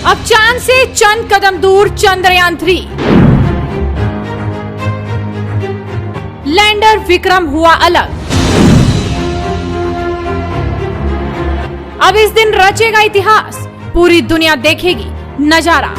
अब चांद से चंद कदम दूर चंद्रयान-3 लैंडर विक्रम हुआ अलग। अब इस दिन रचेगा इतिहास, पूरी दुनिया देखेगी नजारा।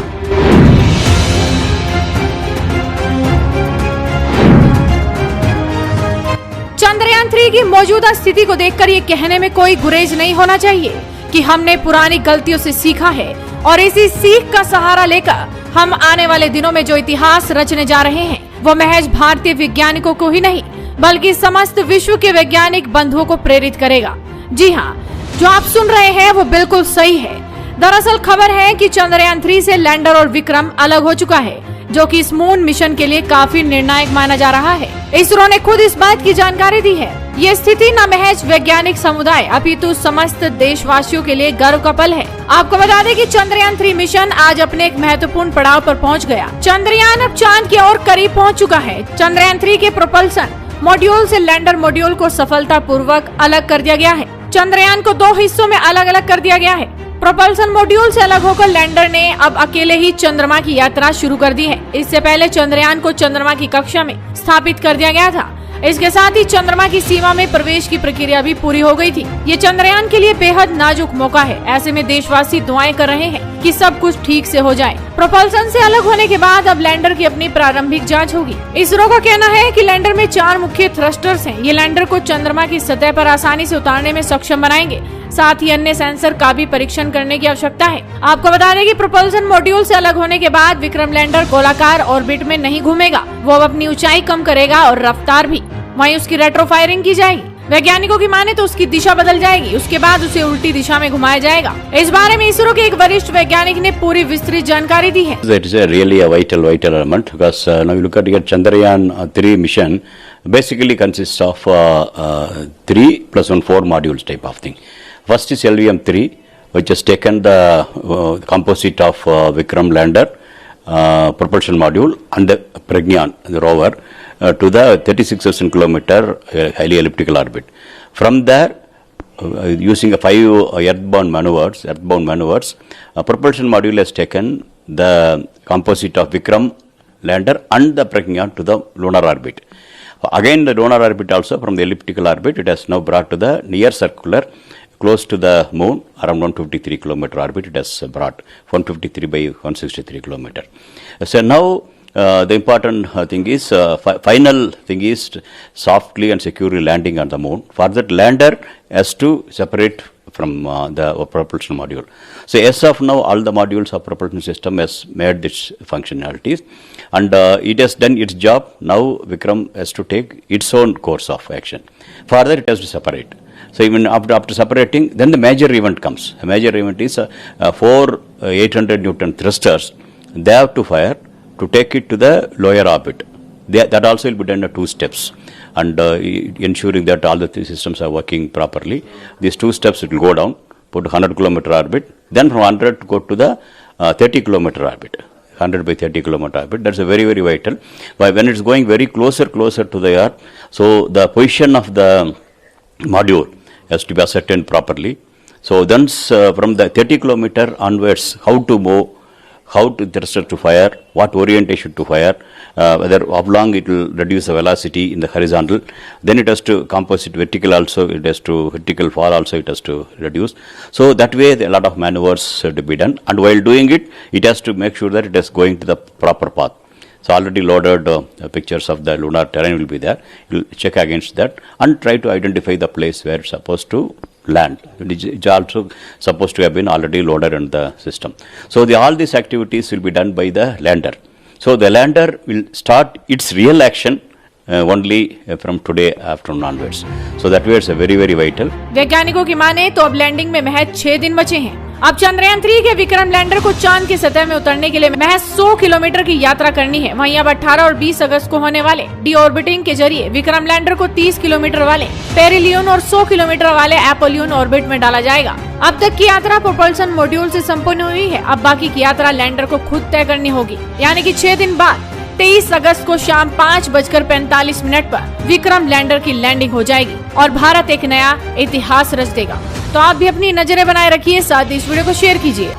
चंद्रयान-3 की मौजूदा स्थिति को देखकर ये कहने में कोई गुरेज नहीं होना चाहिए कि हमने पुरानी गलतियों से सीखा है और इसी सीख का सहारा लेकर हम आने वाले दिनों में जो इतिहास रचने जा रहे हैं वो महज भारतीय वैज्ञानिकों को ही नहीं बल्कि समस्त विश्व के वैज्ञानिक बंधुओं को प्रेरित करेगा। जी हाँ, जो आप सुन रहे हैं वो बिल्कुल सही है। दरअसल खबर है कि चंद्रयान-3 से लैंडर और विक्रम अलग हो चुका है, जो कि इस मून मिशन के लिए काफी निर्णायक माना जा रहा है। इसरो ने खुद इस बात की जानकारी दी है। ये स्थिति न महज वैज्ञानिक समुदाय अपितु समस्त देशवासियों के लिए गर्व का पल है। आपको बता दें कि चंद्रयान-3 मिशन आज अपने एक महत्वपूर्ण पड़ाव पर पहुंच गया। चंद्रयान अब चांद की ओर करीब पहुंच चुका है। चंद्रयान-3 के प्रोपल्सन मॉड्यूल से लैंडर मॉड्यूल को सफलतापूर्वक अलग कर दिया गया है। चंद्रयान को 2 हिस्सों में अलग अलग कर दिया गया है। प्रोपल्सन मॉड्यूल से अलग होकर लैंडर ने अब अकेले ही चंद्रमा की यात्रा शुरू कर दी है। इससे पहले चंद्रयान को चंद्रमा की कक्षा में स्थापित कर दिया गया था। इसके साथ ही चंद्रमा की सीमा में प्रवेश की प्रक्रिया भी पूरी हो गई थी। ये चंद्रयान के लिए बेहद नाजुक मौका है। ऐसे में देशवासी दुआएं कर रहे हैं कि सब कुछ ठीक से हो जाए। प्रोपल्सन से अलग होने के बाद अब लैंडर की अपनी प्रारंभिक जांच होगी। इसरो का कहना है कि लैंडर में 4 मुख्य थ्रस्टर्स हैं। ये लैंडर को चंद्रमा की सतह पर आसानी से उतारने में सक्षम बनाएंगे। साथ ही अन्य सेंसर का भी परीक्षण करने की आवश्यकता है। आपको बता दें कि प्रोपल्सन मॉड्यूल से अलग होने के बाद विक्रम लैंडर गोलाकार ऑर्बिट में नहीं घूमेगा। वो अब अपनी ऊंचाई कम करेगा और रफ्तार भी। वहीं उसकी रेट्रो फायरिंग की जाएगी। वैज्ञानिकों की माने तो उसकी दिशा बदल जाएगी। उसके बाद उसे उल्टी दिशा में घुमाया जाएगा। इस बारे में इसरो के एक वरिष्ठ वैज्ञानिक ने पूरी विस्तृत जानकारी दी है। That is really a vital element because now you look at your Chandrayaan-3 mission basically consists of 3 + 1 4 modules type of thing. First is LVM-3, which has taken the composite of Vikram lander, propulsion module and the Pragyan, the rover, to the 36,000 kilometer highly elliptical orbit. From there, using a 5 earthbound maneuvers, a propulsion module has taken the composite of Vikram lander and the Pragyan to the lunar orbit. Again, the lunar orbit also from the elliptical orbit, it has now brought to the near circular, close to the moon, around 153 kilometer orbit. It has brought 153 by 163 kilometer. So now the important thing is, final thing is softly and securely landing on the moon. For that, lander has to separate from the propulsion module. So as of now, all the modules of propulsion system has made its functionalities, and it has done its job. Now Vikram has to take its own course of action. For that, it has to separate. So even after separating, then the major event comes. The major event is 4 800 Newton thrusters. They have to fire to take it to the lower orbit. That also will be done in 2 steps, and ensuring that all the 3 systems are working properly. These 2 steps, it will go down, put 100 kilometer orbit, then from 100 to go to the 30 kilometer orbit. 100 by 30 kilometer orbit. That's a very, very vital. But when it's going very closer to the Earth, so the position of the module has to be ascertained properly. So then from the 30 kilometer onwards, how to move, how to thruster to fire, what orientation to fire, whether how long it will reduce the velocity in the horizontal. Then it has to composite vertical also, it has to vertical fall also, it has to reduce. So that way a lot of maneuvers to be done, and while doing it, it has to make sure that it is going to the proper path. So already loaded pictures of the lunar terrain will be there. You will check against that and try to identify the place where it's supposed to land. It's also supposed to have been already loaded in the system. So all these activities will be done by the lander. So the lander will start its real action only from today afternoon onwards. So that way it's a very, very vital. वैज्ञानिकों की माने तो अब landing में महज 6 दिन बचे हैं। अब चंद्रयान-3 के विक्रम लैंडर को चांद की सतह में उतरने के लिए महज 100 किलोमीटर की यात्रा करनी है। वहीं अब 18 और 20 अगस्त को होने वाले डीऑर्बिटिंग के जरिए विक्रम लैंडर को 30 किलोमीटर वाले पेरिलियन और 100 किलोमीटर वाले एपोलियन ऑर्बिट में डाला जाएगा। अब तक की यात्रा प्रोपल्सन मॉड्यूल से संपन्न हुई है। अब बाकी की यात्रा लैंडर को खुद तय करनी होगी। यानी कि 6 दिन बाद 23 अगस्त को शाम 5:45 पर विक्रम लैंडर की लैंडिंग हो जाएगी और भारत एक नया इतिहास रच देगा। तो आप भी अपनी नजरें बनाए रखिए, साथ ही इस वीडियो को शेयर कीजिए।